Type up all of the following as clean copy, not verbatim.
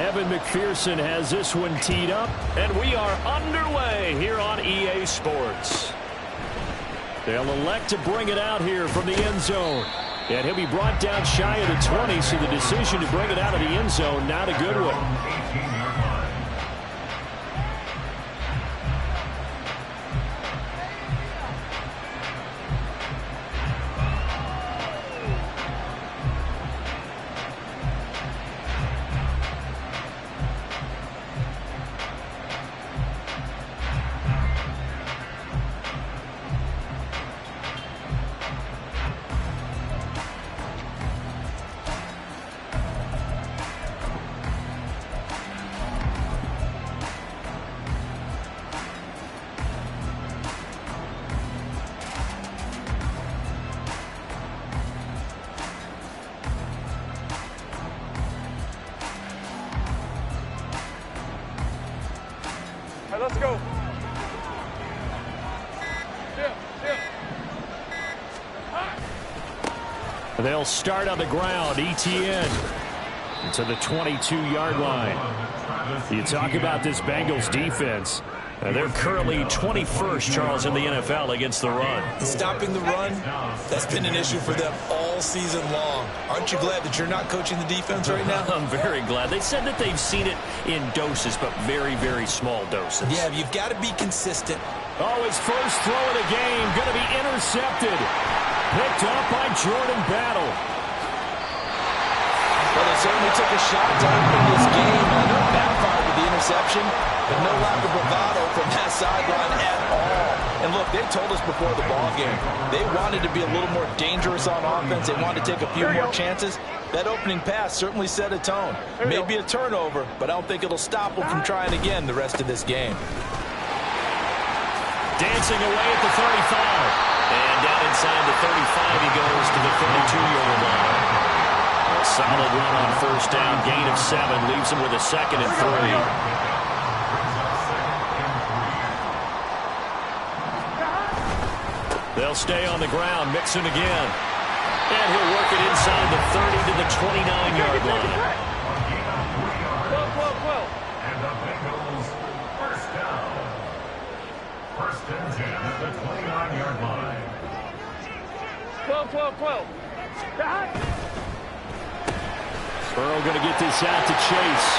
Evan McPherson has this one teed up, and we are underway here on EA Sports. They'll elect to bring it out here from the end zone. And he'll be brought down shy of the 20, so the decision to bring it out of the end zone, not a good one. Let's go. They'll start on the ground. ETN to the 22-yard line. You talk about this Bengals defense. They're currently 21st, Charles, in the NFL against the run. Stopping the run, that's been an issue for them all season long. Aren't you glad that you're not coaching the defense right now? I'm very glad. They said that they've seen it in doses, but very, very small doses. Yeah, you've got to be consistent. Oh, his first throw of the game going to be intercepted. Picked up by Jordan Battle. Well, they certainly took a shot to open this game. I know it backfired with the interception, but no lack of bravado from that sideline at all. And look, they told us before the ball game, they wanted to be a little more dangerous on offense. They wanted to take a few more chances. That opening pass certainly set a tone. Maybe a turnover, but I don't think it'll stop them from trying again the rest of this game. Dancing away at the 35. And down inside the 35, he goes to the 32-yard line. A solid run on first down, gain of 7, leaves him with a 2nd and 3. They'll stay on the ground, Mixon again. And he'll work it inside the 30 to the 29-yard line. And the Bengals first down. First and 10 at the 29-yard line. 12. Burrow going to get this out to Chase.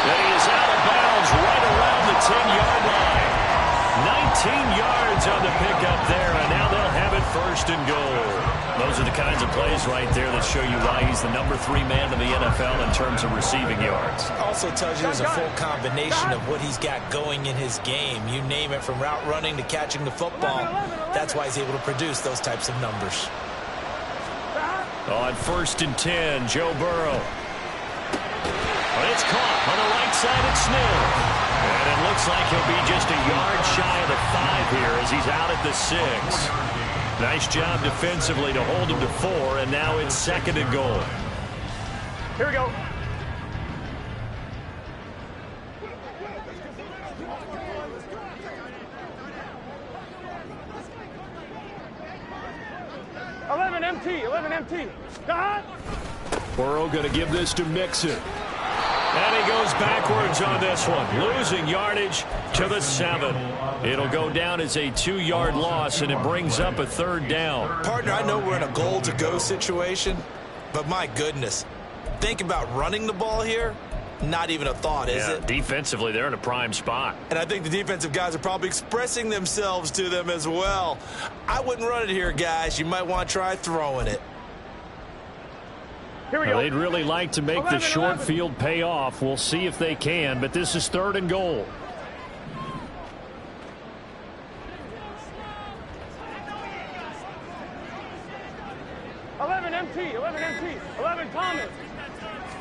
And he is out of bounds right around the 10-yard line. 19 yards on the pickup there, and now they'll have it first and goal. Those are the kinds of plays right there that show you why he's the number 3 man in the NFL in terms of receiving yards. Also tells you there's a full combination of what he's got going in his game. You name it, from route running to catching the football. That's why he's able to produce those types of numbers. On first and 10, Joe Burrow. But it's caught on the right side at Smith. And it looks like he'll be just a yard shy of the 5 here as he's out at the 6. Nice job defensively to hold him to 4, and now it's 2nd and goal. Here we go. Eleven empty. God. Burrow going to give this to Mixon. And he goes backwards on this one, losing yardage to the 7. It'll go down as a 2-yard loss, and it brings up a 3rd down. Partner, I know we're in a goal-to-go situation, but my goodness, think about running the ball here. Not even a thought, is it? Defensively, they're in a prime spot. And I think the defensive guys are probably expressing themselves to them as well. I wouldn't run it here, guys. You might want to try throwing it. Here we go. They'd really like to make the short field pay off. We'll see if they can, but this is 3rd and goal. Eleven empty. 11 Thomas.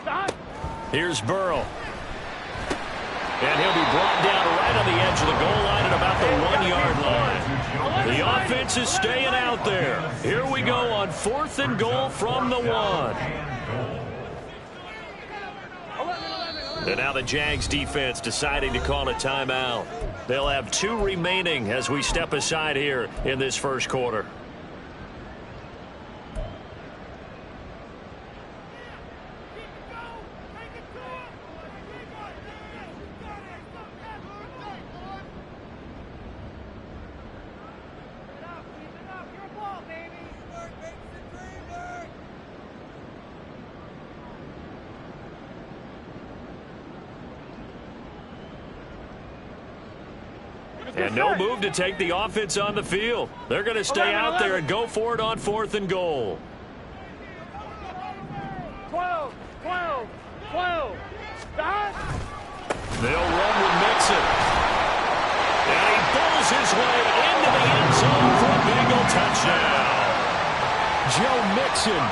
Stop. Here's Burrow. And he'll be brought down right on the edge of the goal line at about the 1-yard line. The offense is staying out there. Here we go on 4th and goal from the 1. And now the Jags defense deciding to call a timeout. They'll have 2 remaining as we step aside here in this first quarter. And no move to take the offense on the field. They're going to stay out there and go for it on 4th and goal. 12, 12, 12. Stop. They'll run with Mixon. And he pulls his way into the end zone for a Bengal touchdown. Joe Mixon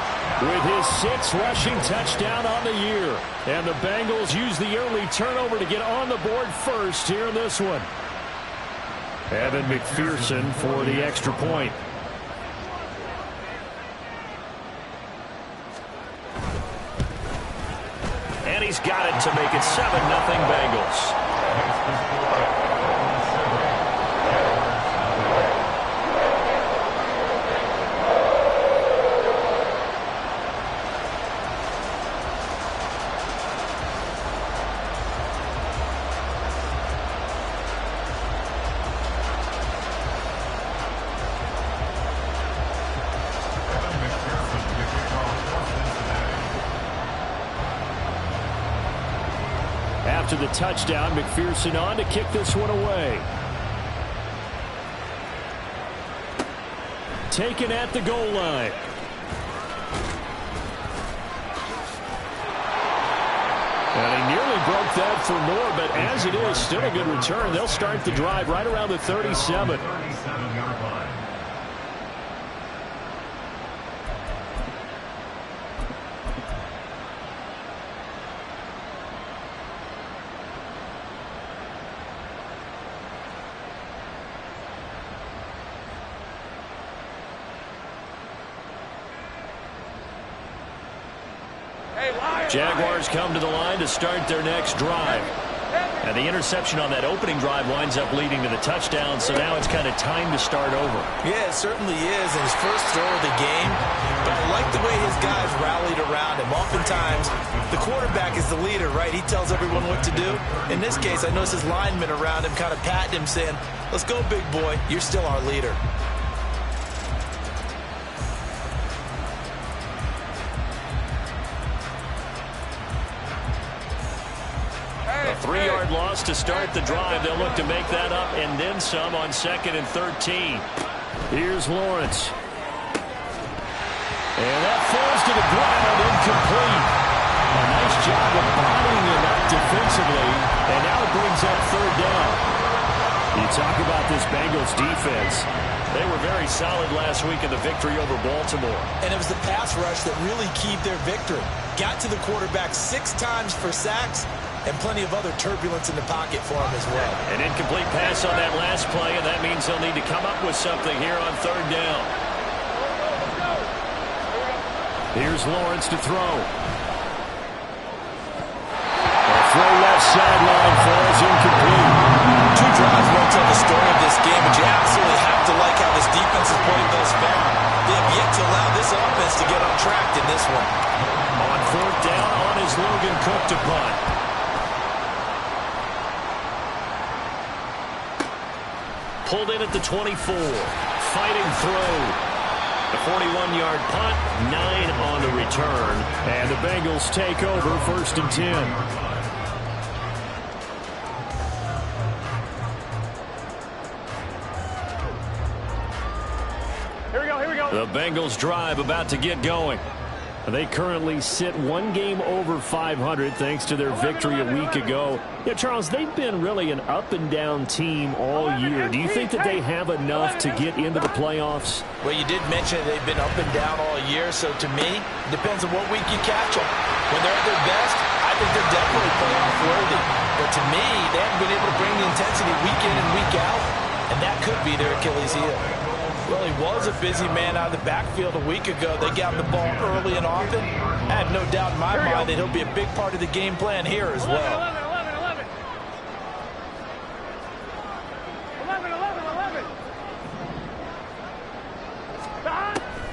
with his 6th rushing touchdown on the year. And the Bengals use the early turnover to get on the board first here in this one. Evan McPherson for the extra point. And he's got it to make it 7-0 Bengals. After the touchdown, McPherson on to kick this one away. Taken at the goal line. And he nearly broke that for more, but as it is, still a good return. They'll start the drive right around the 37. Jaguars come to the line to start their next drive. And the interception on that opening drive winds up leading to the touchdown, so now it's kind of time to start over. Yeah, it certainly is, in his first throw of the game. But I like the way his guys rallied around him. Oftentimes, the quarterback is the leader, right? He tells everyone what to do. In this case, I noticed his linemen around him kind of patting him, saying, "Let's go, big boy. You're still our leader." A 3-yard loss to start the drive. They'll look to make that up and then some on 2nd and 13. Here's Lawrence. And that falls to the ground, incomplete. A nice job of bodying him up defensively, and now it brings up 3rd down. You talk about this Bengals defense. They were very solid last week in the victory over Baltimore. And it was the pass rush that really keyed their victory. Got to the quarterback 6 times for sacks, and plenty of other turbulence in the pocket for him as well. An incomplete pass on that last play, and that means they'll need to come up with something here on 3rd down. Here's Lawrence to throw. A throw left sideline falls incomplete. 2 drives won't tell the story of this game, but you absolutely have to like how this defense is playing thus far. They have yet to allow this offense to get on track in this one. On 4th down, on is Logan Cook to punt. Pulled in at the 24. Fighting through. The 41-yard punt, 9 on the return. And the Bengals take over 1st and 10. Here we go, here we go. The Bengals drive about to get going. They currently sit 1 game over 500 thanks to their victory a week ago. Yeah, Charles, they've been really an up-and-down team all year. Do you think that they have enough to get into the playoffs? Well, you did mention they've been up and down all year, so to me, it depends on what week you catch them. When they're at their best, I think they're definitely playoff worthy. But to me, they haven't been able to bring the intensity week in and week out, and that could be their Achilles heel. Well, he was a busy man out of the backfield a week ago. They got him the ball early and often. I have no doubt in my mind that he'll be a big part of the game plan here as well. 11.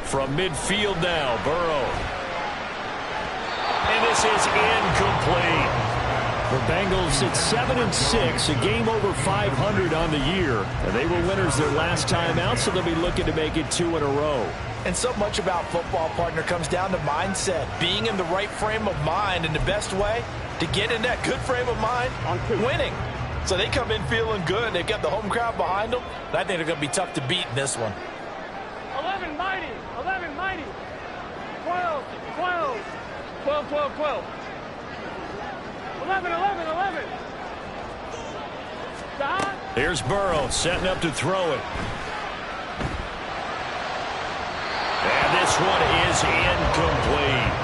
From midfield now, Burrow. And this is incomplete. The Bengals sit 7-6, a game over 500 on the year. And they were winners their last time out, so they'll be looking to make it 2 in a row. And so much about football, partner, comes down to mindset. Being in the right frame of mind, and the best way to get in that good frame of mind, winning. So they come in feeling good. They've got the home crowd behind them. And I think they're going to be tough to beat in this one. 11 mighty. 11 mighty. 12. 12. 12, 12, 12. 11, 11, 11. Stop. Here's Burrow setting up to throw it. And this one is incomplete.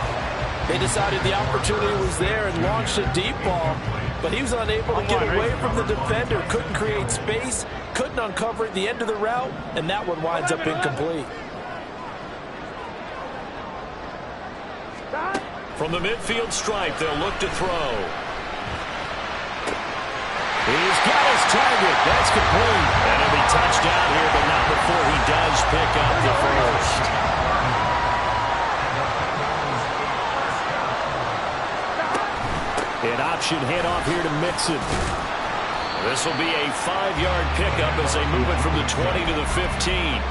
They decided the opportunity was there and launched a deep ball, but he was unable to get away from the defender, couldn't create space, couldn't uncover at the end of the route, and that one winds up incomplete. From the midfield stripe, they'll look to throw. He's got his target. That's complete. And he'll be touched down here, but not before he does pick up the first. An option handoff here to Mixon. This will be a 5-yard pickup as they move it from the 20 to the 15.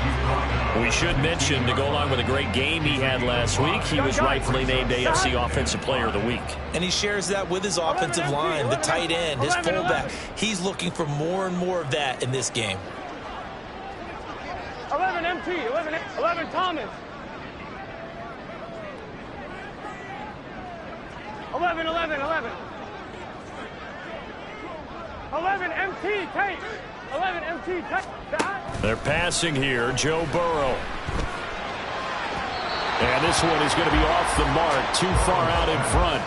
We should mention, to go along with a great game he had last week, he was rightfully named AFC Offensive Player of the Week. And he shares that with his offensive line, the tight end, his fullback. He's looking for more and more of that in this game. 11 MT. 11 Thomas. 11, 11, 11. 11 MT, take. 11 MT, take. They're passing here, Joe Burrow. And this one is going to be off the mark, too far out in front.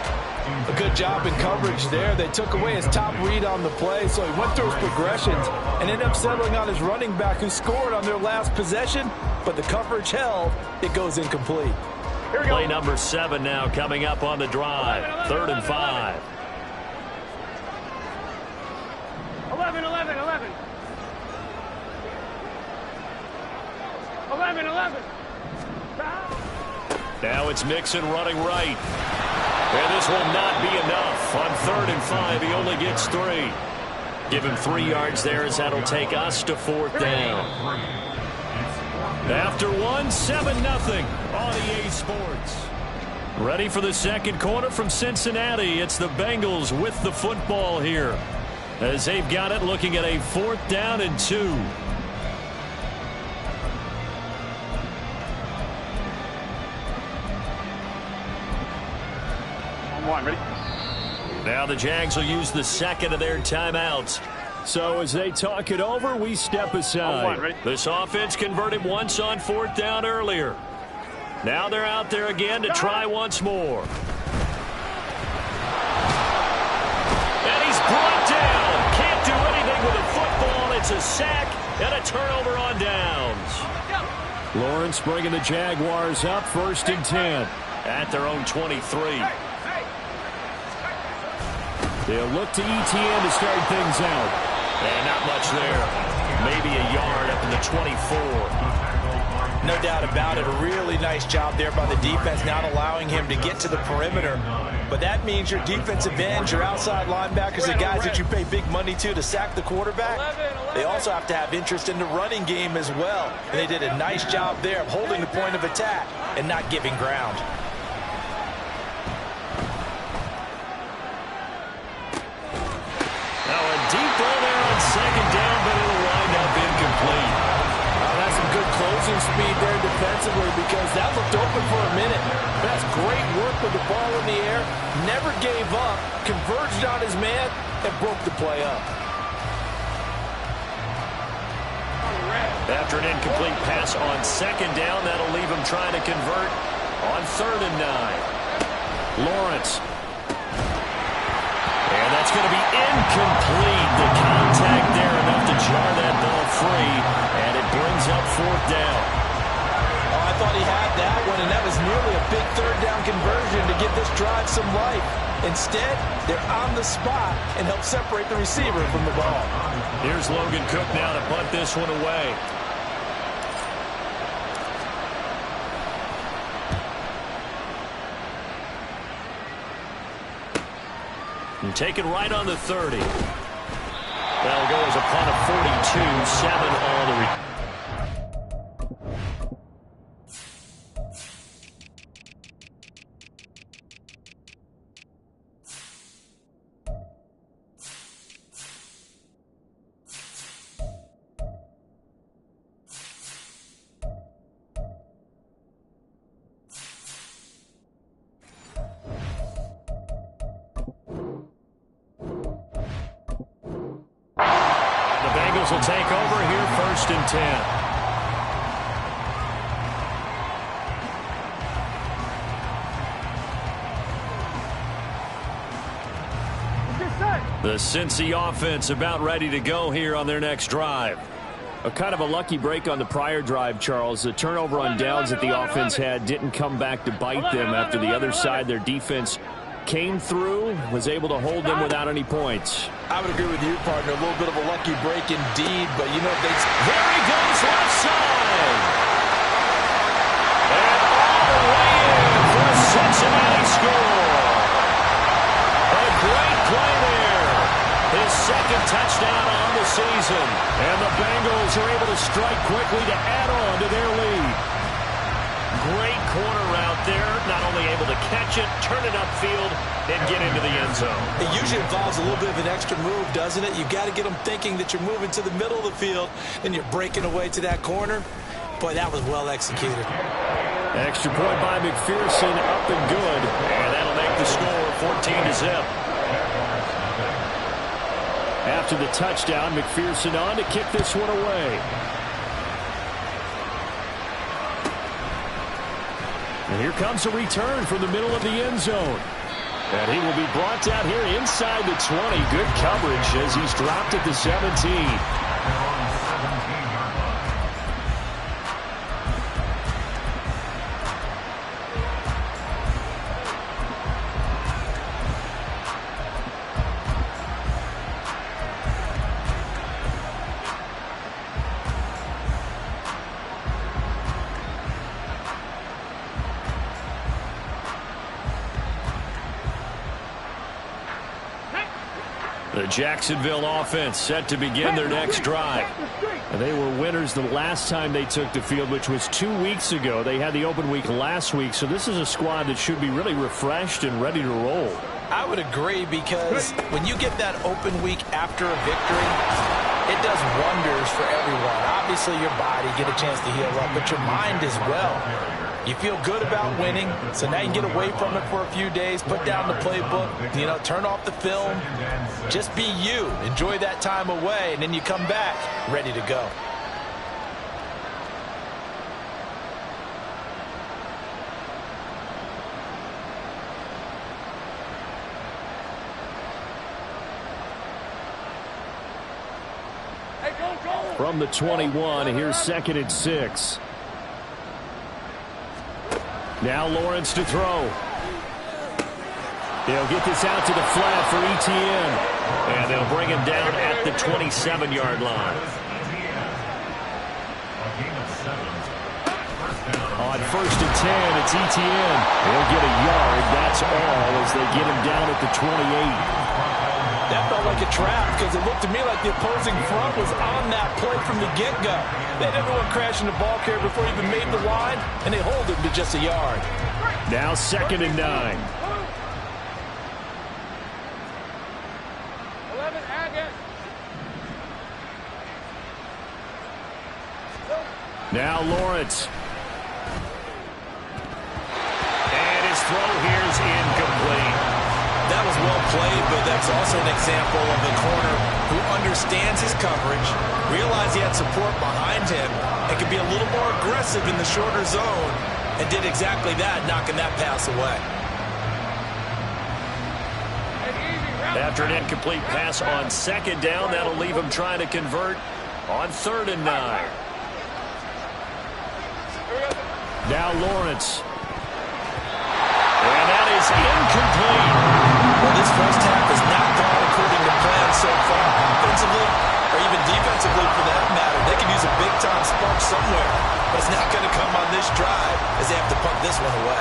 A good job in coverage there. They took away his top read on the play, so he went through his progressions and ended up settling on his running back who scored on their last possession, but the coverage held. It goes incomplete. Play number 7 now coming up on the drive. 3rd and 5. 11, 11, 11. 11, 11. Now it's Mixon running right. And this will not be enough. On 3rd and 5, he only gets 3. Give him 3 yards there as that'll take us to 4th down. After 1, 7-0 on EA Sports. Ready for the second quarter from Cincinnati. It's the Bengals with the football here, as they've got it looking at a 4th down and 2. On 1, ready? Now the Jags will use the second of their timeouts. So as they talk it over, we step aside. This offense converted once on 4th down earlier. Now they're out there again to try once more. And he's brought down. Can't do anything with a football. It's a sack and a turnover on downs. Lawrence bringing the Jaguars up 1st and 10 at their own 23. They'll look to ETN to start things out. And not much there. Maybe a yard up in the 24. No doubt about it. A really nice job there by the defense, not allowing him to get to the perimeter. But that means your defensive ends, your outside linebackers, the guys that you pay big money to sack the quarterback, they also have to have interest in the running game as well. And they did a nice job there of holding the point of attack and not giving ground. Deep ball there on 2nd down, but it'll wind up incomplete. That's some good closing speed there defensively, because that looked open for a minute. That's great work with the ball in the air. Never gave up, converged on his man, and broke the play up. After an incomplete pass on 2nd down, that'll leave him trying to convert on 3rd and 9. Lawrence. And that's going to be incomplete. The contact there enough to jar that ball free, and it brings up 4th down. Oh, I thought he had that one, and that was nearly a big 3rd down conversion to give this drive some life. Instead, they're on the spot and help separate the receiver from the ball. Here's Logan Cook now to punt this one away. And take it right on the 30. That'll go as a punt of 42, 7 all the Bengals will take over here, 1st and 10. The Cincy offense about ready to go here on their next drive. A kind of a lucky break on the prior drive, Charles. The turnover on downs that the offense had didn't come back to bite them after the other side. Their defense came through, was able to hold them without any points. I would agree with you, partner. A little bit of a lucky break indeed, but you know, there he goes left side. And all the way in for a Cincinnati score. A great play there. His 2nd touchdown on the season. And the Bengals are able to strike quickly to add on to their lead. Great corner route there. Not only able to catch it, turn it upfield, and get into the end zone. It usually involves a little bit of an extra move, doesn't it? You've got to get them thinking that you're moving to the middle of the field and you're breaking away to that corner. Boy, that was well executed. Extra point by McPherson, up and good. And that'll make the score 14-0. After the touchdown, McPherson on to kick this one away. And here comes a return from the middle of the end zone. And he will be brought down here inside the 20. Good coverage as he's dropped at the 17. The Jacksonville offense set to begin their next drive. They were winners the last time they took the field, which was 2 weeks ago. They had the open week last week, so this is a squad that should be really refreshed and ready to roll. I would agree, because when you get that open week after a victory, it does wonders for everyone. Obviously, your body get a chance to heal up, but your mind as well. You feel good about winning, so now you can get away from it for a few days, put down the playbook, you know, turn off the film. Just be you. Enjoy that time away, and then you come back ready to go. From the 21, here's 2nd and 6. Now Lawrence to throw. They'll get this out to the flat for Etienne. And they'll bring him down at the 27-yard line. On 1st and 10, it's Etienne. He'll get a yard. That's all as they get him down at the 28. That felt like a trap, because it looked to me like the opposing front was on that play from the get-go. They had everyone crashing the ball carrier before he even made the line, and they hold him to just a yard. Now 2nd and 9. Now Lawrence. And his throw here is incomplete. That was well played, but that's also an example of a corner who understands his coverage, realized he had support behind him, and could be a little more aggressive in the shorter zone, and did exactly that, knocking that pass away. After an incomplete pass on 2nd down, that'll leave him trying to convert on 3rd and 9. Now Lawrence. And that is incomplete. Well, this first half has not gone according to plan so far. Offensively, or even defensively for that matter, they can use a big-time spark somewhere. But it's not going to come on this drive as they have to punt this one away.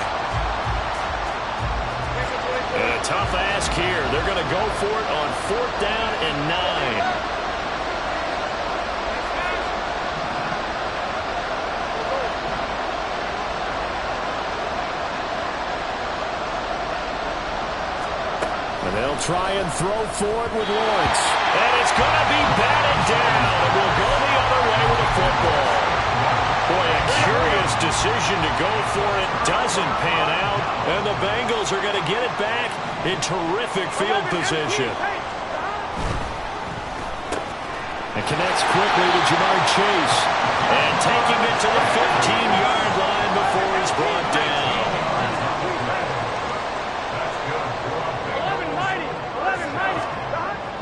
And a tough ask here. They're going to go for it on 4th down and 9. They'll try and throw for it with Lawrence. And it's going to be batted down. And we'll go the other way with the football. Boy, a curious decision to go for it. Doesn't pan out. And the Bengals are going to get it back in terrific field position. And connects quickly to Jamar Chase. And taking it to the 15-yard line before he's brought down.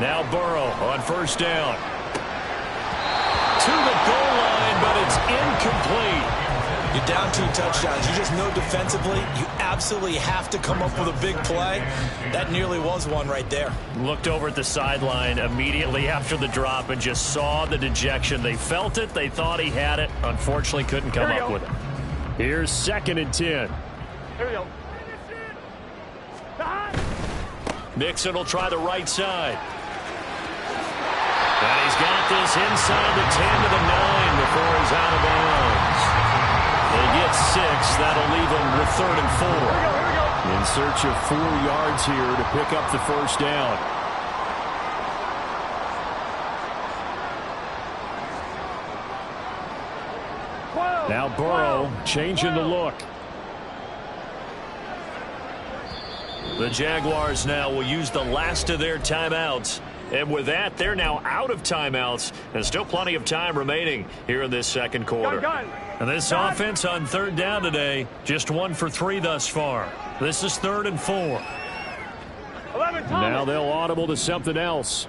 11-90. Now Burrow on first down. To the goal line, but it's incomplete. You're down 2 touchdowns. You just know defensively you absolutely have to come up with a big play. That nearly was one right there. Looked over at the sideline immediately after the drop and just saw the dejection. They felt it. They thought he had it. Unfortunately, couldn't come up with it. Here's 2nd and 10. Here we go. Mixon will try the right side. And he's got this inside the 10 to the 9 before he's out of bounds. They get 6. That'll leave them with 3rd and 4. Here we go. In search of 4 yards here to pick up the first down. Now Burrow changing the look. The Jaguars now will use the last of their timeouts. And with that, they're now out of timeouts. There's still plenty of time remaining here in this second quarter. And this offense on 3rd down today, just 1 for 3 thus far. This is 3rd and 4. 11 Now they'll audible to something else.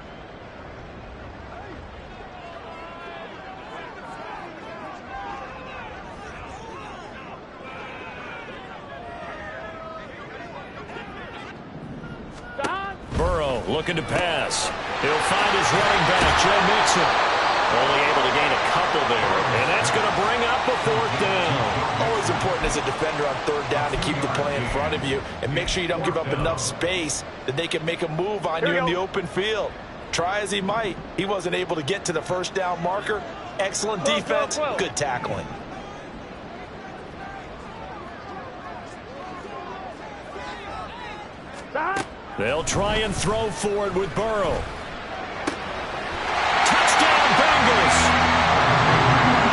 Burrow looking to pass. He'll find his running back, Joe Mixon. Only able to gain a couple there, and that's going to bring up a 4th down. Always important as a defender on 3rd down to keep the play in front of you and make sure you don't give up enough space that they can make a move on you in the open field. Try as he might, he wasn't able to get to the 1st down marker. Excellent defense, good tackling. They'll try and throw for it with Burrow. Touchdown, Bengals!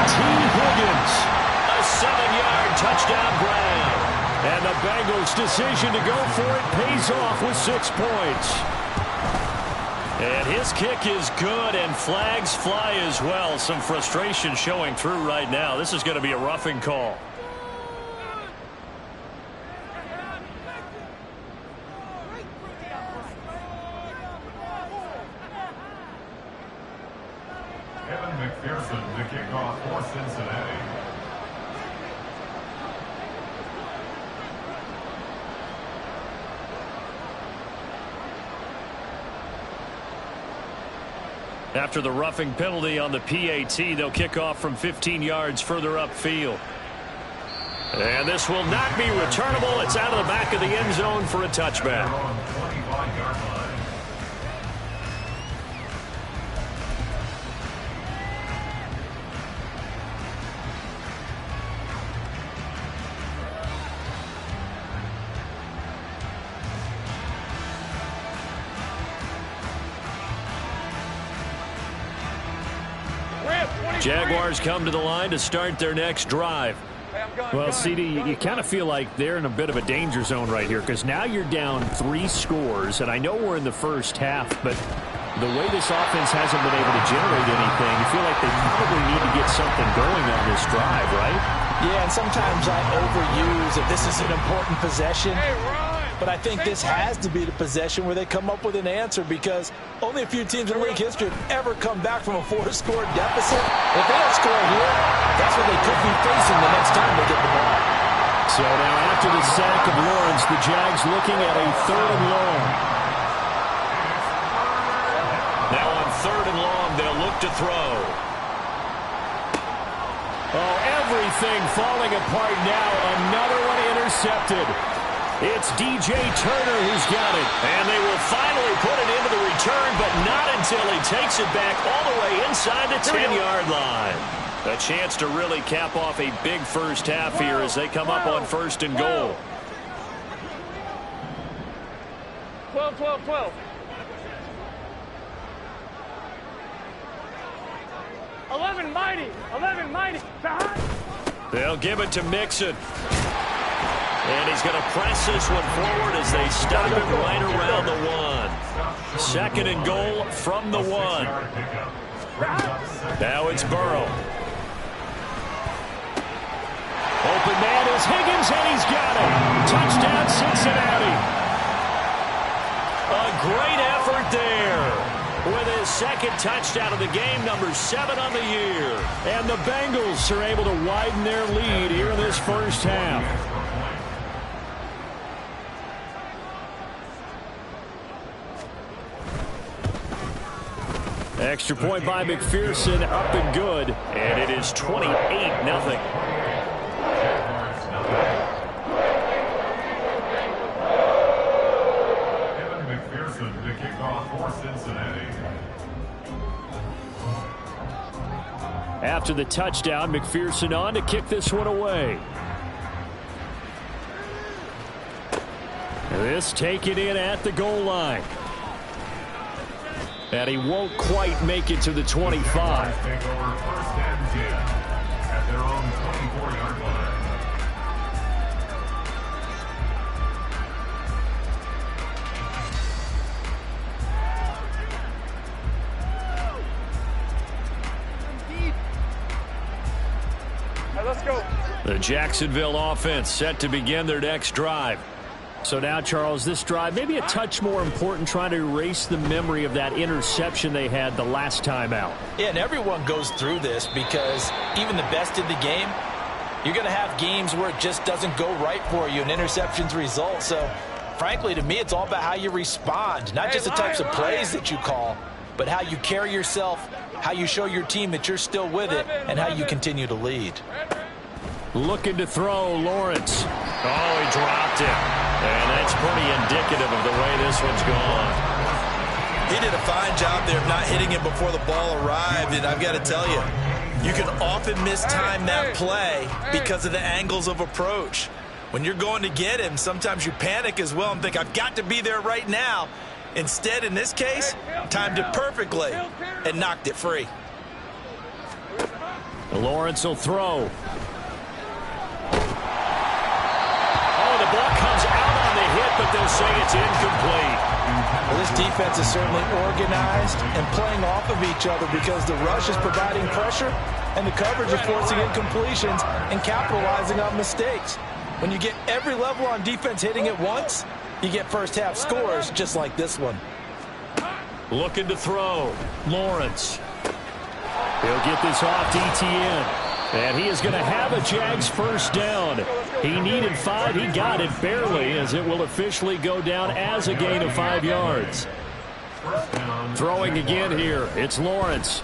T. Higgins, a 7-yard touchdown grab. And the Bengals' decision to go for it pays off with 6 points. And his kick is good, and flags fly as well. Some frustration showing through right now. This is going to be a roughing call. McPherson to kick off for Cincinnati. After the roughing penalty on the PAT, they'll kick off from 15 yards further upfield. And this will not be returnable. It's out of the back of the end zone for a touchback. Jaguars come to the line to start their next drive. Well, CD, you kind of feel like they're in a bit of a danger zone right here because now you're down 3 scores, and I know we're in the first half, but the way this offense hasn't been able to generate anything, you feel like they probably need to get something going on this drive, right? Yeah, and sometimes I overuse if this is an important possession. But I think this has to be the possession where they come up with an answer because only a few teams in league history have ever come back from a 4-score deficit. If they don't score here, that's what they could be facing the next time they get the ball. So now after the sack of Lawrence, the Jags looking at a 3rd and long. Now on 3rd and long, they'll look to throw. Oh, everything falling apart now. Another one intercepted. It's DJ Turner who's got it. And they will finally put it into the return, but not until he takes it back all the way inside the 10-yard line. A chance to really cap off a big first half here as they come up on 1st and goal. 12. 11 mighty. They'll give it to Mixon. And he's going to press this one forward as they stop him right around the 1. 2nd and goal from the 1. Now it's Burrow. Open man is Higgins, and he's got it. Touchdown, Cincinnati. A great effort there. With his second touchdown of the game, number 7 on the year. And the Bengals are able to widen their lead here in this first half. Extra point by McPherson, up and good. And it is 28-0. To kick off for Cincinnati. After the touchdown, McPherson on to kick this one away. This taken in at the goal line. And he won't quite make it to the 25. Take over 1st and 10 at their own 24-yard line. Let's go. The Jacksonville offense set to begin their next drive. So now, Charles, this drive maybe a touch more important, trying to erase the memory of that interception they had the last time out. Yeah, and everyone goes through this because even the best in the game, you're going to have games where it just doesn't go right for you and interceptions result. So, frankly, to me, it's all about how you respond, not just the types of plays that you call, but how you carry yourself, how you show your team that you're still with it, and how you continue to lead. Looking to throw, Lawrence. Oh, he dropped it. And that's pretty indicative of the way this one's gone. He did a fine job there of not hitting him before the ball arrived, and I've got to tell you, you can often mistime that play because of the angles of approach. When you're going to get him, sometimes you panic as well and think, I've got to be there right now. Instead, in this case, timed it perfectly and knocked it free. Lawrence will throw. Oh, the ball comes out on the hit, but they'll say it's incomplete. Well, this defense is certainly organized and playing off of each other because the rush is providing pressure and the coverage is forcing incompletions and capitalizing on mistakes. When you get every level on defense hitting at once, you get first-half scores just like this one. Looking to throw. Lawrence. He'll get this off to Etienne. And he is going to have a Jags first down. He needed 5. He got it barely, as it will officially go down as a gain of 5 yards. Throwing again here. It's Lawrence.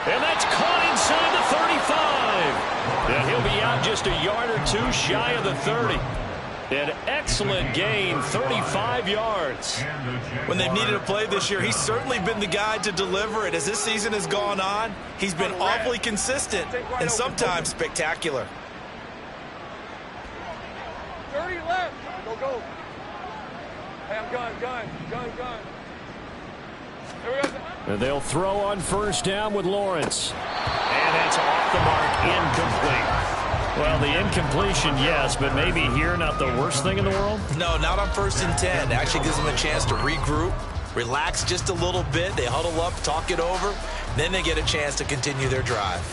And that's caught inside the 35. And he'll be out just a yard or two shy of the 30. An excellent gain, 35 yards. When they've needed a play this year, he's certainly been the guy to deliver it. As this season has gone on, he's been awfully consistent and sometimes spectacular. 30 left. Go, go. Hey, I'm gun. There we go. And they'll throw on first down with Lawrence. And that's off the mark, incomplete. Well, the incompletion, yes, but maybe here not the worst thing in the world? No, not on 1st and 10. It actually gives them a chance to regroup, relax just a little bit. They huddle up, talk it over. Then they get a chance to continue their drive.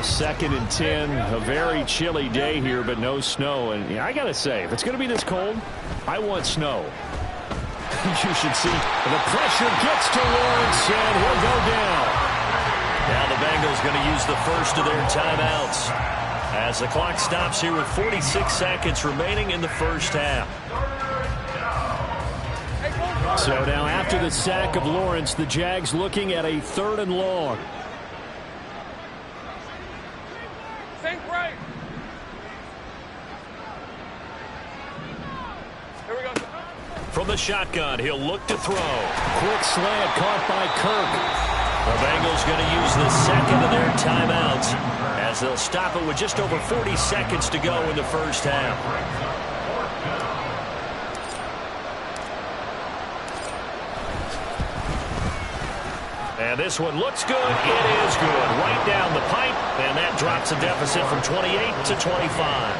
2nd and 10, a very chilly day here, but no snow. And I got to say, if it's going to be this cold, I want snow. You should see the pressure gets to Lawrence, and he'll go down. Now the Bengals going to use the first of their timeouts as the clock stops here with 46 seconds remaining in the first half. So now after the sack of Lawrence, the Jags looking at a 3rd and long. Think right. Here we go. From the shotgun, he'll look to throw. Quick slant caught by Kirk. The Bengals going to use the second of their timeouts as they'll stop it with just over 40 seconds to go in the first half. And this one looks good. It is good. Right down the pipe, and that drops the deficit from 28 to 25.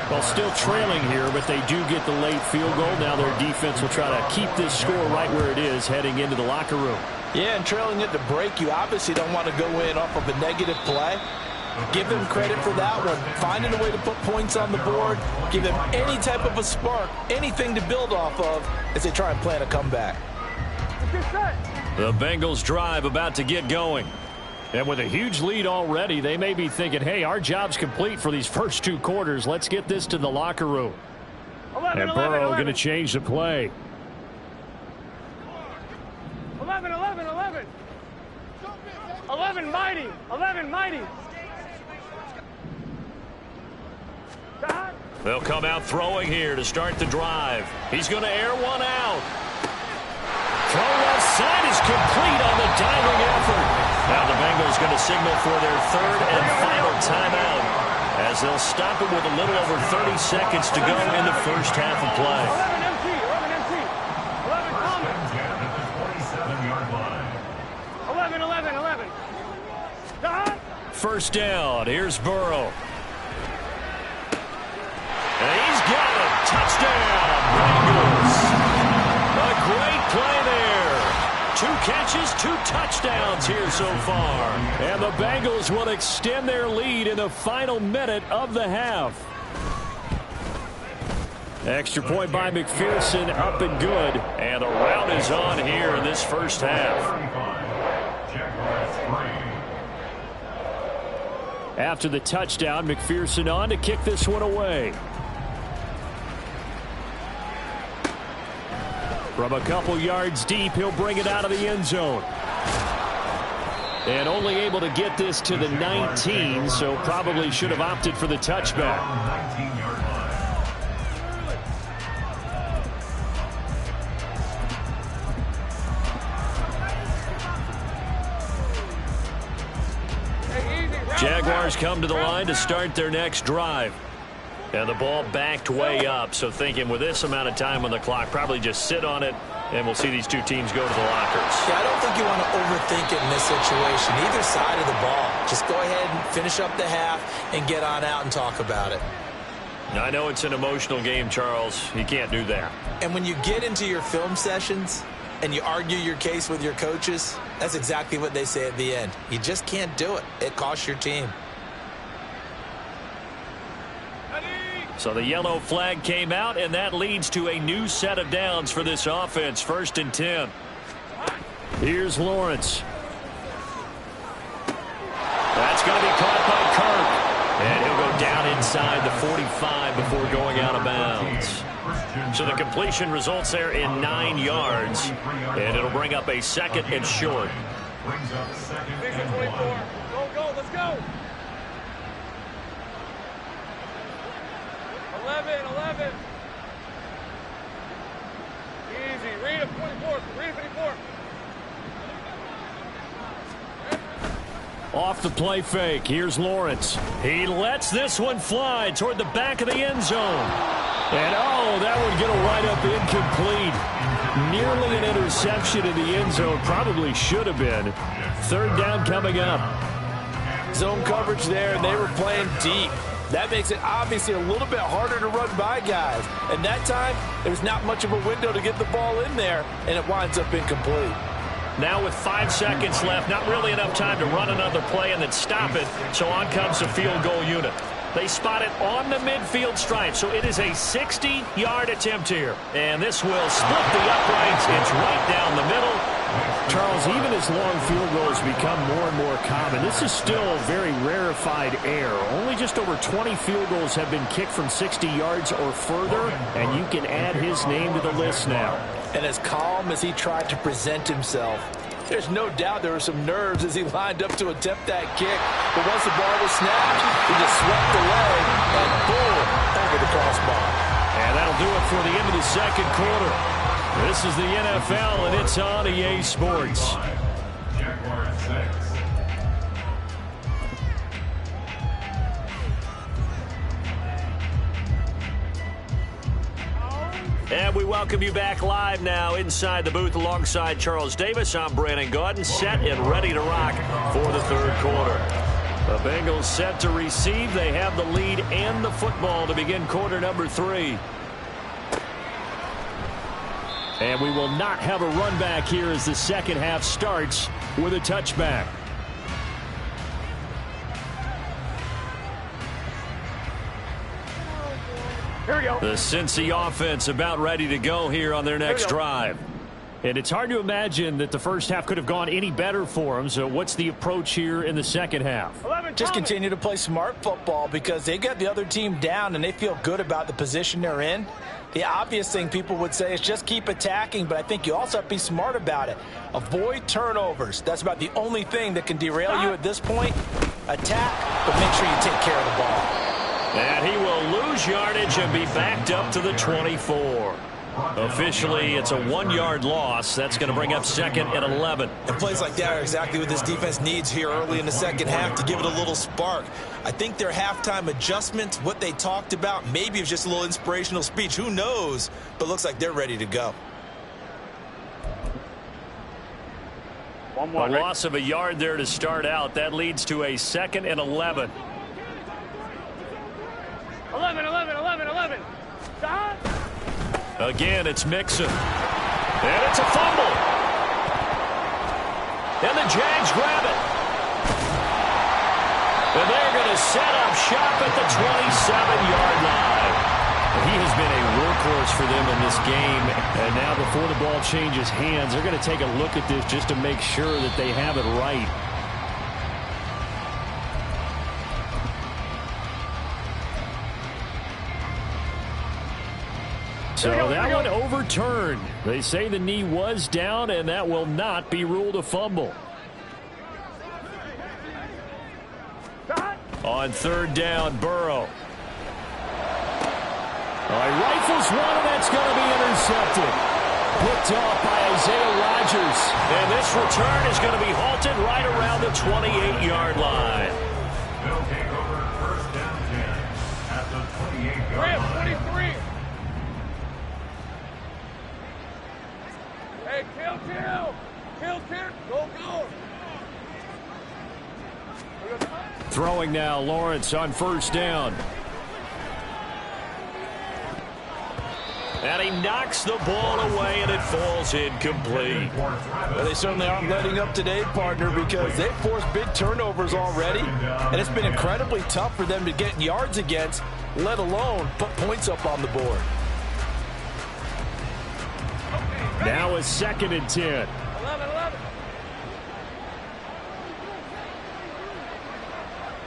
Well, still trailing here, but they do get the late field goal. Now their defense will try to keep this score right where it is heading into the locker room. Yeah, and trailing at the break, you obviously don't want to go in off of a negative play. Give them credit for that one. Finding a way to put points on the board. Give them any type of a spark, anything to build off of as they try and plan a comeback. The Bengals drive about to get going. And with a huge lead already, they may be thinking, hey, our job's complete for these first 2 quarters. Let's get this to the locker room. 11, and Burrow going to change the play. 11, 11, 11. 11 mighty. 11 mighty. They'll come out throwing here to start the drive. He's going to air one out. Throw left side is complete on the diving effort. Now the Bengals going to signal for their 3rd and final timeout as they'll stop it with a little over 30 seconds to go in the first half of play. 11 empty, 11 empty. 11 common. 11, 11, 11. First down. Here's Burrow. And he's got it. Touchdown, Bengals. A great play there. 2 catches, 2 touchdowns here so far. And the Bengals will extend their lead in the final minute of the half. Extra point by McPherson, up and good. And the rout is on here in this first half. After the touchdown, McPherson on to kick this one away. From a couple yards deep, he'll bring it out of the end zone. And only able to get this to the 19, so probably should have opted for the touchback. Jaguars come to the line to start their next drive. And the ball backed way up, so thinking with this amount of time on the clock, probably just sit on it, and we'll see these 2 teams go to the lockers. Yeah, I don't think you want to overthink it in this situation. Either side of the ball. Just go ahead and finish up the half and get on out and talk about it. I know it's an emotional game, Charles. You can't do that. And when you get into your film sessions and you argue your case with your coaches, that's exactly what they say at the end. You just can't do it. It costs your team. So the yellow flag came out, and that leads to a new set of downs for this offense. 1st and 10. Here's Lawrence. That's going to be caught by Kirk. And he'll go down inside the 45 before going out of bounds. So the completion results there in 9 yards. And it'll bring up a 2nd and short. Brings up 2nd and 24. Go, let's go. 11, 11. Easy. Read him, 24. Read 24. Off the play fake. Here's Lawrence. He lets this one fly toward the back of the end zone. And, oh, that would get a right-up incomplete. Nearly an interception in the end zone. Probably should have been. 3rd down coming up. Zone coverage there, and they were playing deep. That makes it obviously a little bit harder to run by guys. And that time, there's not much of a window to get the ball in there, and it winds up incomplete. Now with 5 seconds left, not really enough time to run another play and then stop it. So on comes the field goal unit. They spot it on the midfield stripe, so it is a 60-yard attempt here. And this will split the uprights. It's right down the middle. Charles, even as long field goals become more and more common, this is still very rarefied air. Only just over 20 field goals have been kicked from 60 yards or further, and you can add his name to the list now. And as calm as he tried to present himself, there's no doubt there were some nerves as he lined up to attempt that kick. But once the ball was snapped, he just swept the leg and boom, over the crossbar. And that'll do it for the end of the 2nd quarter. This is the NFL, and it's on EA Sports. Jaguars 6. And we welcome you back live now inside the booth alongside Charles Davis. I'm Brandon Gaudin, set and ready to rock for the 3rd quarter. The Bengals set to receive. They have the lead and the football to begin quarter number 3. And we will not have a run back here as the second half starts with a touchback. Here we go. The Cincy offense about ready to go here on their next drive. And it's hard to imagine that the first half could have gone any better for them. So what's the approach here in the second half? Just continue to play smart football because they got the other team down and they feel good about the position they're in. The obvious thing people would say is just keep attacking, but I think you also have to be smart about it. Avoid turnovers. That's about the only thing that can derail you at this point. Attack, but make sure you take care of the ball. And he will lose yardage and be backed up to the 24. Officially, it's a 1-yard loss. That's going to bring up 2nd and 11. And plays like that are exactly what this defense needs here early in the second half to give it a little spark. I think their halftime adjustment, what they talked about, maybe it was just a little inspirational speech. Who knows? But looks like they're ready to go. A loss of a yard there to start out. That leads to a 2nd and 11. 11. Stop. Again, it's Mixon. And it's a fumble. And the Jags grab it. And they're going to set up shop at the 27-yard line. He has been a workhorse for them in this game. And now before the ball changes hands, they're going to take a look at this just to make sure that they have it right. So that one overturned. They say the knee was down, and that will not be ruled a fumble. On 3rd down, Burrow. He rifles one, and that's going to be intercepted. Picked off by Isaiah Rodgers. And this return is going to be halted right around the 28-yard line. They'll take over 1st and 10 at the 28-yard line. 23. Hey, kill. Go. Throwing now, Lawrence on 1st down. And he knocks the ball away, and it falls incomplete. Well, they certainly aren't letting up today, partner, because they've forced big turnovers already, and it's been incredibly tough for them to get yards against, let alone put points up on the board. Now it's 2nd and 10. 11.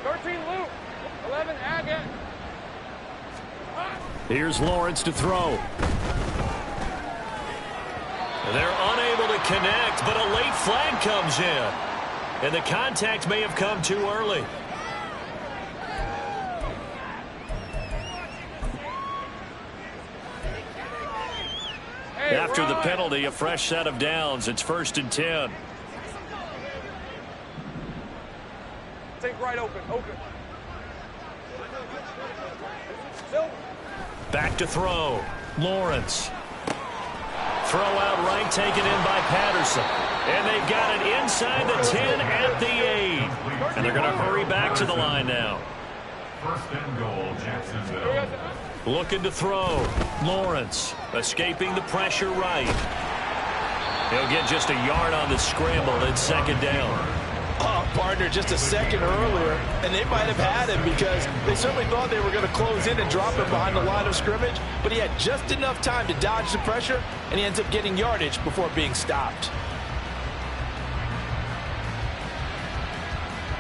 13, Luke. 11, Agate. Here's Lawrence to throw. They're unable to connect, but a late flag comes in. And the contact may have come too early. After the penalty, a fresh set of downs. It's 1st and 10. Take right open. Back to throw. Lawrence. Throw out right, taken in by Patterson. And they've got it inside the 10 at the 8. And they're going to hurry back to the line now. 1st and goal, Jacksonville. Looking to throw. Lawrence escaping the pressure right. He'll get just a yard on the scramble. It's 2nd down. Partner, just a second earlier, and they might have had him because they certainly thought they were going to close in and drop him behind the line of scrimmage, but he had just enough time to dodge the pressure, and he ends up getting yardage before being stopped.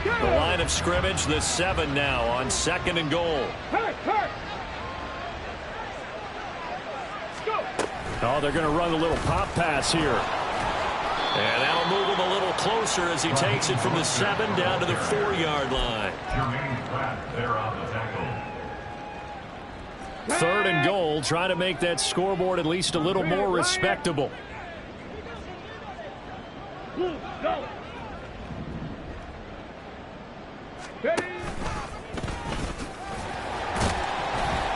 The line of scrimmage, the 7 now on 2nd and goal. Oh, they're going to run a little pop pass here. And that'll move him a little closer as he takes it from the 7 down to the 4-yard line. Jermaine Pratt there on the tackle. 3rd and goal, trying to make that scoreboard at least a little more respectable.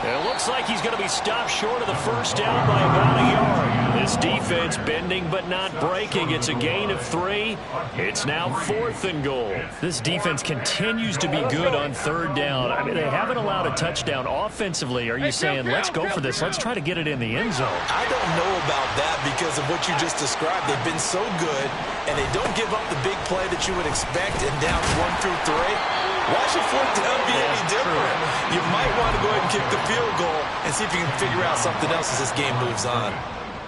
It looks like he's going to be stopped short of the first down by about a yard. This defense bending but not breaking. It's a gain of 3. It's now 4th and goal. This defense continues to be good on 3rd down. I mean, they haven't allowed a touchdown offensively. Are you saying, let's go for this? Let's try to get it in the end zone. I don't know about that because of what you just described. They've been so good, and they don't give up the big play that you would expect in downs 1 through 3. Why should 4th down be any different? You might want to go ahead and kick the field goal and see if you can figure out something else as this game moves on.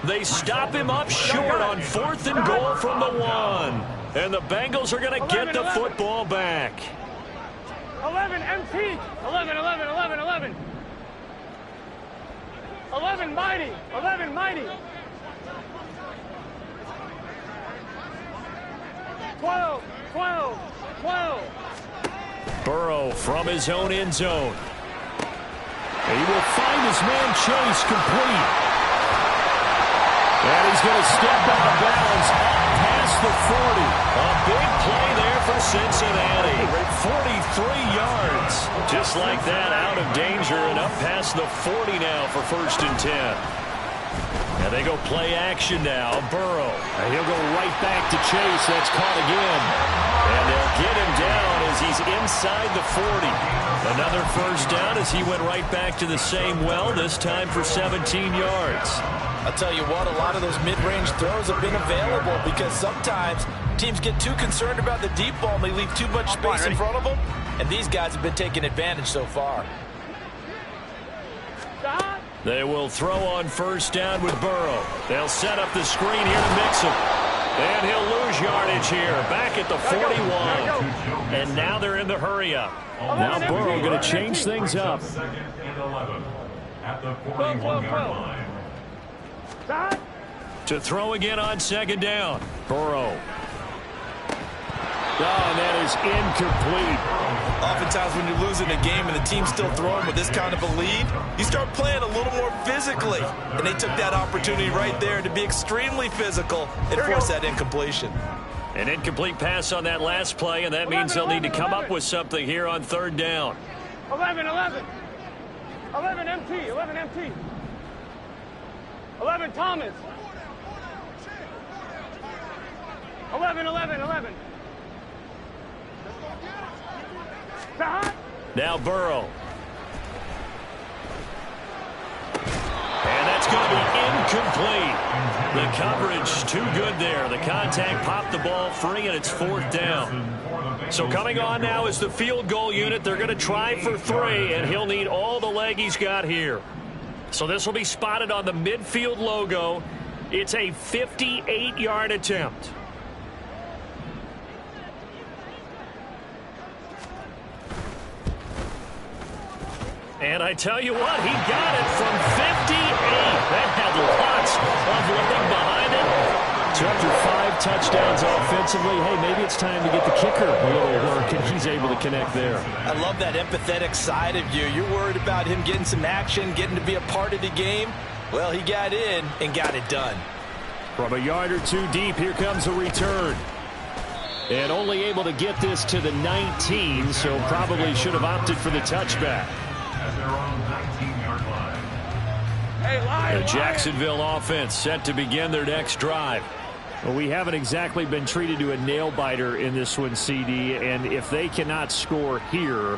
They stop him up short on 4th and goal from the 1. And the Bengals are going to get the football back. 11, MT. 11, 11, 11, 11. 11, mighty. 11, mighty. 12, 12, 12. Burrow from his own end zone. He will find his man Chase complete. And he's going to step out of bounds up past the 40. A big play there for Cincinnati. 43 yards. Just like that, out of danger and up past the 40 now for 1st and 10. And they go play action now. Burrow. And he'll go right back to Chase. That's caught again. And they'll get him down as he's inside the 40. Another 1st down as he went right back to the same well, this time for 17 yards. I'll tell you what, a lot of those mid-range throws have been available because sometimes teams get too concerned about the deep ball and they leave too much space in front of them. And these guys have been taking advantage so far. They will throw on 1st down with Burrow. They'll set up the screen here to mix him. And he'll lose yardage here, back at the 41. And now they're in the hurry-up. Now Burrow going to change things up. 2nd and 11 at the 41-yard line. To throw again on 2nd down. Burrow. Oh, and that is incomplete. Oftentimes when you're losing a game and the team's still throwing with this kind of a lead, you start playing a little more physically. And they took that opportunity right there to be extremely physical and force that incompletion. An incomplete pass on that last play, and that means they'll need to come up with something here on 3rd down. 11, 11. 11, MT. 11, MT. 11, Thomas. 11, 11, 11. Now Burrow. And that's going to be incomplete. The coverage too good there. The contact popped the ball free, and it's 4th down. So coming on now is the field goal unit. They're going to try for 3, and he'll need all the leg he's got here. So this will be spotted on the midfield logo. It's a 58-yard attempt. And I tell you what, he got it from 58. That had lots of leg behind it. So after 5 touchdowns offensively, hey, maybe it's time to get the kicker a little work, and he's able to connect there. I love that empathetic side of you. You're worried about him getting some action, getting to be a part of the game. Well, he got in and got it done. From a yard or 2 deep, here comes a return. And only able to get this to the 19, so probably should have opted for the touchback. At their own 19-yard line. The Jacksonville offense set to begin their next drive. Well, we haven't exactly been treated to a nail-biter in this one, CD, and if they cannot score here,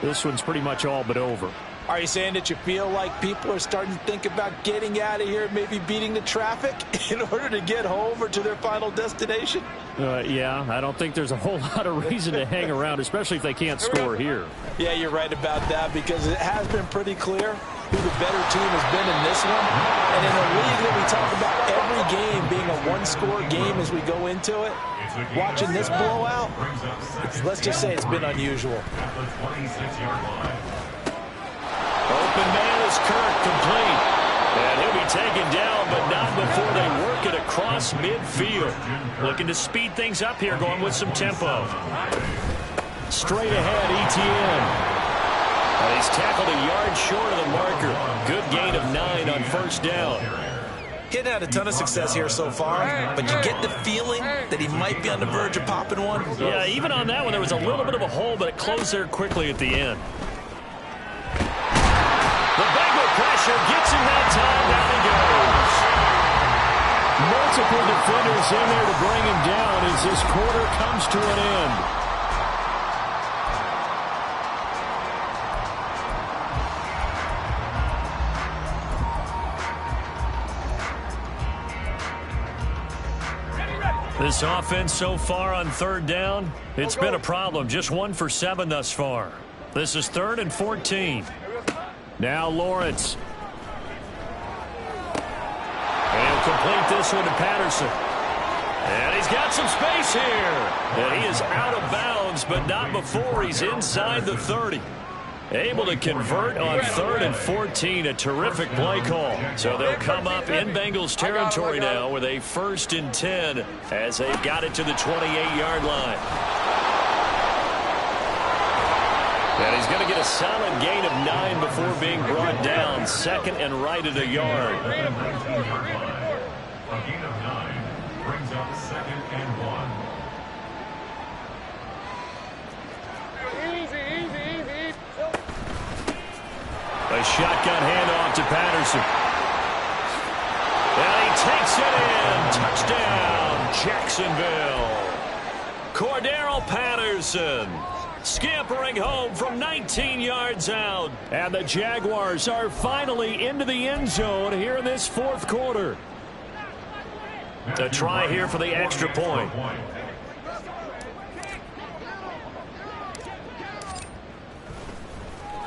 this one's pretty much all but over. Are you saying that you feel like people are starting to think about getting out of here, maybe beating the traffic in order to get home or to their final destination? Yeah, I don't think there's a whole lot of reason to hang around, especially if they can't score here. Yeah, you're right about that because it has been pretty clear who the better team has been in this one. And in a league that we talk about every game being a one-score game as we go into it, watching this blowout, let's just say it's been unusual. At the 26-yard line. Open man is Kirk, complete. And he'll be taken down, but not before they work it across midfield. Looking to speed things up here, going with some tempo. Straight ahead, Etienne. And he's tackled a yard short of the marker. Good gain of 9 on 1st down. He hadn't had a ton of success here so far, but you get the feeling that he might be on the verge of popping one. Yeah, even on that one, there was a little bit of a hole, but it closed there quickly at the end. The Bengal pressure gets him that time. Down he goes. Multiple defenders in there to bring him down as this quarter comes to an end. This offense so far on third down, it's been a problem. Just 1 for 7 thus far. This is 3rd and 14. Now Lawrence. And he'll complete this one to Patterson. And he's got some space here. And he is out of bounds, but not before he's inside the 30. Able to convert on 3rd and 14. A terrific play call. So they'll come up in Bengals territory now with a 1st and 10 as they've got it to the 28-yard line. And he's going to get a solid gain of 9 before being brought down. 2nd and right at a yard. A gain of 9 brings up 2nd and 1. A shotgun handoff to Patterson. And he takes it in. Touchdown, Jacksonville. Cordero Patterson scampering home from 19 yards out. And the Jaguars are finally into the end zone here in this 4th quarter. A try here for the extra point.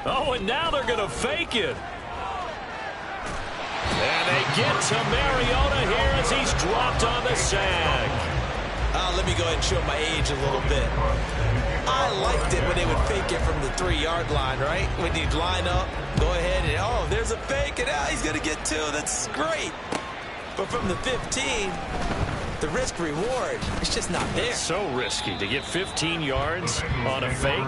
Oh, and now they're going to fake it. And they get to Mariota here as he's dropped on the sack. Let me go ahead and show my age a little bit. I liked it when they would fake it from the 3-yard line, right? When you'd line up, go ahead and, oh, there's a fake, and he's going to get 2. That's great. But from the 15, the risk-reward, it's just not there. It's so risky to get 15 yards on a fake.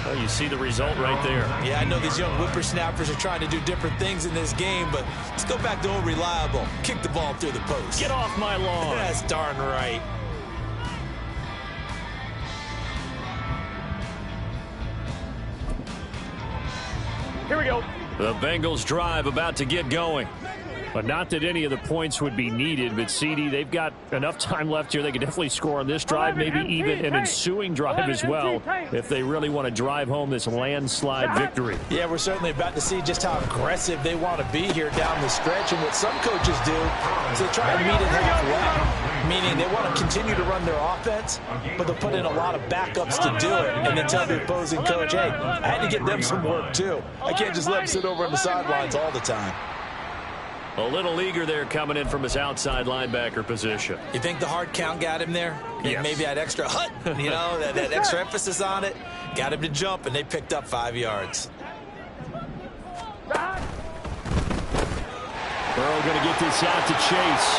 Well, you see the result right there. Yeah, I know these young whippersnappers are trying to do different things in this game, but let's go back to old reliable. Kick the ball through the post. Get off my lawn. That's darn right. Here we go. The Bengals drive about to get going. But not that any of the points would be needed, but CD, they've got enough time left here. They could definitely score on this drive, maybe even an ensuing drive as well, if they really want to drive home this landslide victory. Yeah, we're certainly about to see just how aggressive they want to be here down the stretch. And what some coaches do is they try and meet it halfway, meaning they want to continue to run their offense, but they'll put in a lot of backups to do it, and then tell the opposing coach, hey, I had to get them some work too. I can't just let them sit over on the sidelines all the time. A little eager there coming in from his outside linebacker position. You think the hard count got him there? Yes. Maybe that extra hut, you know, that extra emphasis on it. Got him to jump, and they picked up 5 yards. Burrow going to get this out to Chase.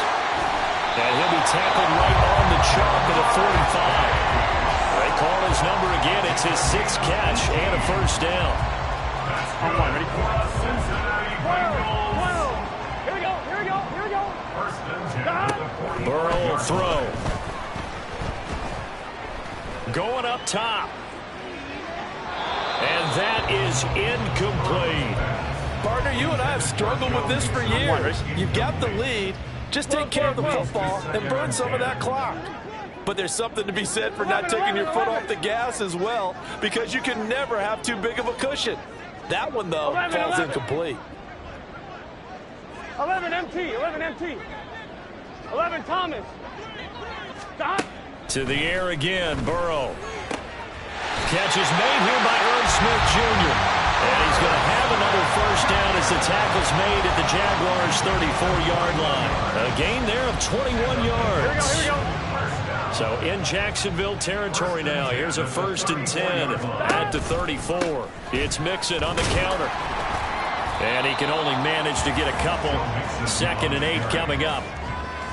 And he'll be tackled right on the chalk at the 45. They call his number again. It's his 6th catch and a 1st down. Come on, ready? Cincinnati Bengals. Burrow will throw. Going up top. And that is incomplete. Partner, you and I have struggled with this for years. You've got the lead. Just take care of the football and burn some of that clock. But there's something to be said for not taking your foot off the gas as well, because you can never have too big of a cushion. That one, though, falls incomplete. 11 MT, 11 MT. 11 Thomas. Stop. To the air again, Burrow. Catch is made here by Irv Smith Jr. And he's going to have another 1st down as the tackle's made at the Jaguars' 34-yard line. A gain there of 21 yards. Here we go. So in Jacksonville territory now. Here's a 1st and 10 at the 34. It's Mixon on the counter. And he can only manage to get a couple. 2nd and 8 coming up.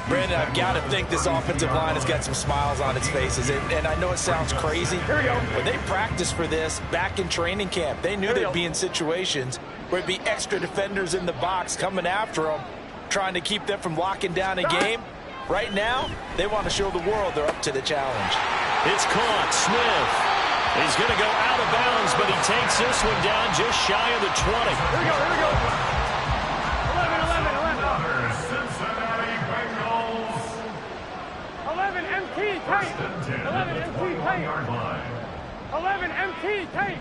Brandon, I've got to think this offensive line has got some smiles on its faces. And I know it sounds crazy, but they practiced for this back in training camp. They knew they'd be in situations where it'd be extra defenders in the box coming after them, trying to keep them from locking down a game. Right now, they want to show the world they're up to the challenge. It's caught. Smith He's going to go out of bounds, but he takes this one down just shy of the 20. Here we go. 11. Cincinnati Bengals. 11 MT tight. 11 MT tight. 11 MT tight.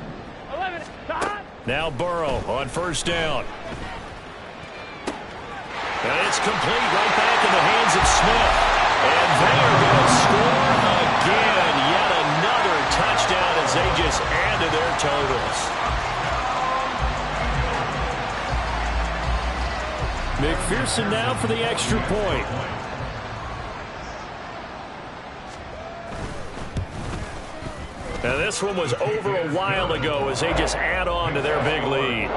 11 tight. Now Burrow on first down. And it's complete right back in the hands of Smith. And they are going to score again. Yet another touchdown as they just add to their totals. McPherson now for the extra point. Now this one was over a while ago as they just add on to their big lead.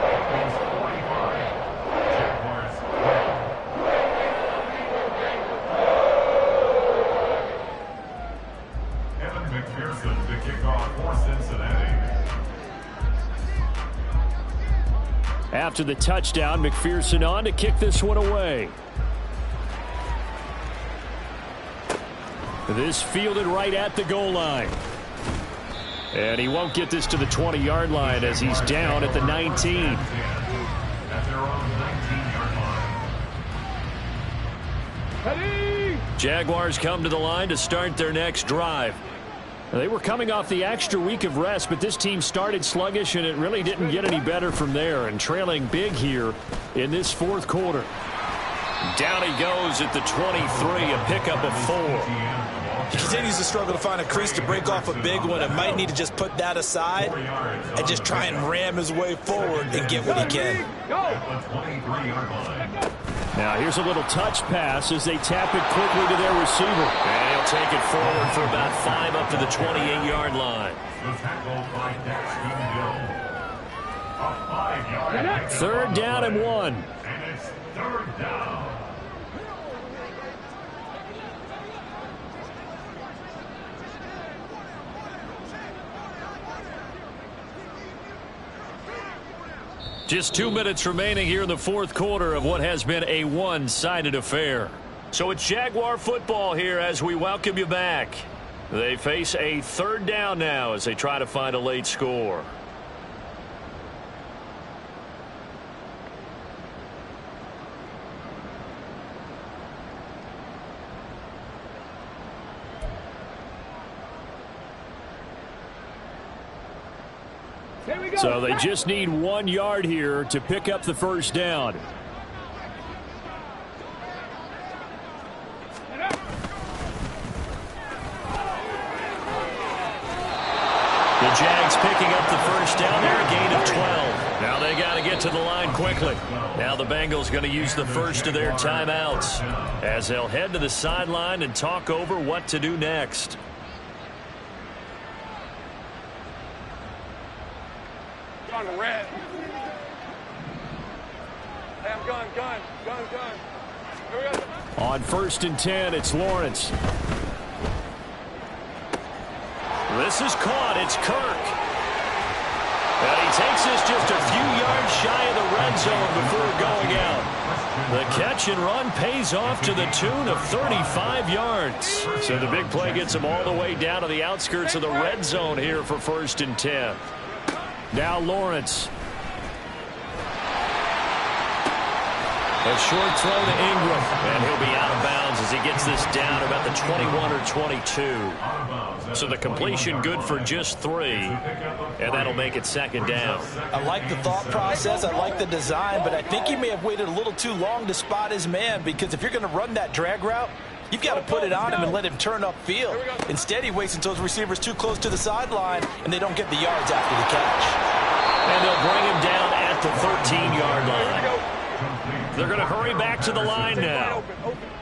McPherson to kick off for Cincinnati. After the touchdown, McPherson on to kick this one away. This fielded right at the goal line. And he won't get this to the 20-yard line as he's down at the 19. At their own 19-yard line. Jaguars come to the line to start their next drive. They were coming off the extra week of rest, but this team started sluggish, and it really didn't get any better from there, and trailing big here in this fourth quarter. Down he goes at the 23, a pickup of 4. He continues to struggle to find a crease to break off a big one, and might need to just put that aside and just try and ram his way forward and get what he can. Now here's a little touch pass as they tap it quickly to their receiver. And he'll take it forward for about 5 up to the 28-yard line. Third down and 1. And it's third down. Just 2 minutes remaining here in the fourth quarter of what has been a one-sided affair. So it's Jaguar football here as we welcome you back. They face a third down now as they try to find a late score. So they just need 1 yard here to pick up the first down. The Jags picking up the first down there, a gain of 12. Now they got to get to the line quickly. Now the Bengals going to use the first of their timeouts as they'll head to the sideline and talk over what to do next. On red. Hey, I'm gun. Here we go. On 1st and 10, it's Lawrence. This is caught. It's Kirk. And he takes this just a few yards shy of the red zone before going out. The catch and run pays off to the tune of 35 yards. So the big play gets him all the way down to the outskirts of the red zone here for 1st and 10. Now Lawrence. A short throw to Ingram. And he'll be out of bounds as he gets this down about the 21 or 22. So the completion good for just 3. And that'll make it 2nd down. I like the thought process. I like the design. But I think he may have waited a little too long to spot his man. Because if you're going to run that drag route, you've got to put it on him and let him turn upfield. Instead, he waits until his receiver's too close to the sideline, and they don't get the yards after the catch. And they'll bring him down at the 13-yard line. They're going to hurry back to the line now.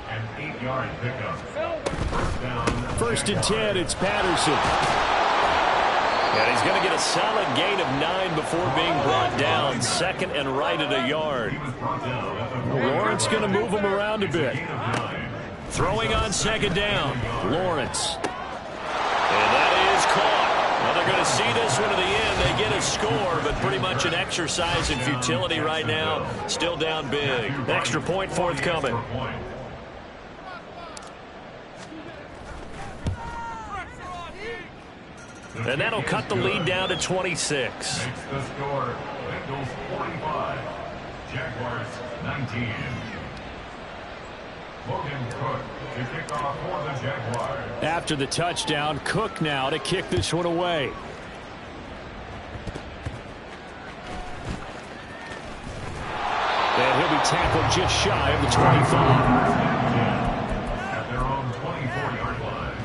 An 8-yard pickup. 1st and 10, it's Patterson. And he's going to get a solid gain of 9 before being brought down. 2nd and right at a yard. Lawrence going to move him around a bit. Throwing on 2nd down, Lawrence. And that is caught. Well, they're going to see this one to the end. They get a score, but pretty much an exercise in futility right now. Still down big. Extra point forthcoming. And that'll cut the lead down to 26. Makes the score Bengals 45, Jaguars 19. Logan Cook to kick off for the Jaguars. After the touchdown, Cook now to kick this one away. And he'll be tackled just shy of the 25. At their own 24-yard line.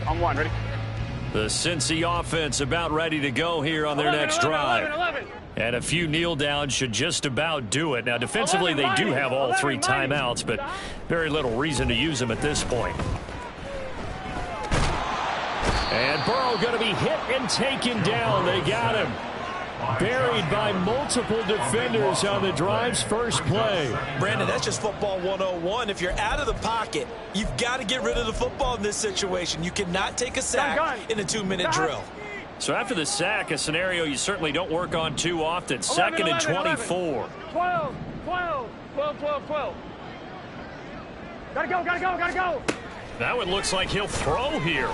On one, ready? The Cincy offense about ready to go here on their next drive. 11. And a few kneel downs should just about do it. Now, defensively, they do have all 3 timeouts, but very little reason to use them at this point. And Burrow going to be hit and taken down. They got him. Buried by multiple defenders on the drive's first play. Brandon, that's just football 101. If you're out of the pocket, you've got to get rid of the football in this situation. You cannot take a sack in a 2-minute drill. So after the sack, a scenario you certainly don't work on too often. 2nd and 24. 12. Gotta go. That one looks like he'll throw here.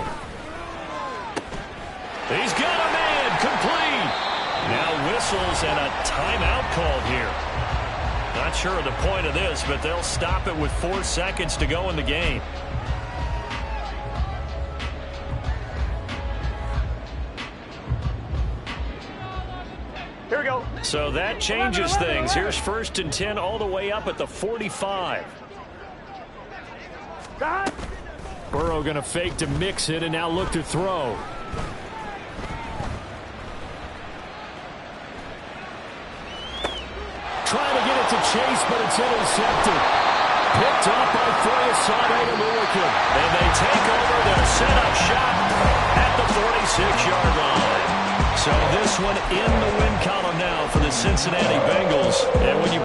He's got a man complete. Now whistles and a timeout called here. Not sure of the point of this, but they'll stop it with 4 seconds to go in the game. Here we go. So that changes things. Here's 1st and 10 all the way up at the 45. Burrow going to fake to mix it and now look to throw. Trying to get it to Chase, but it's intercepted. Picked up by Foyesade and Lurkin. And they take over their setup shot at the 46-yard line. So this one in the win column now for the Cincinnati Bengals. And when you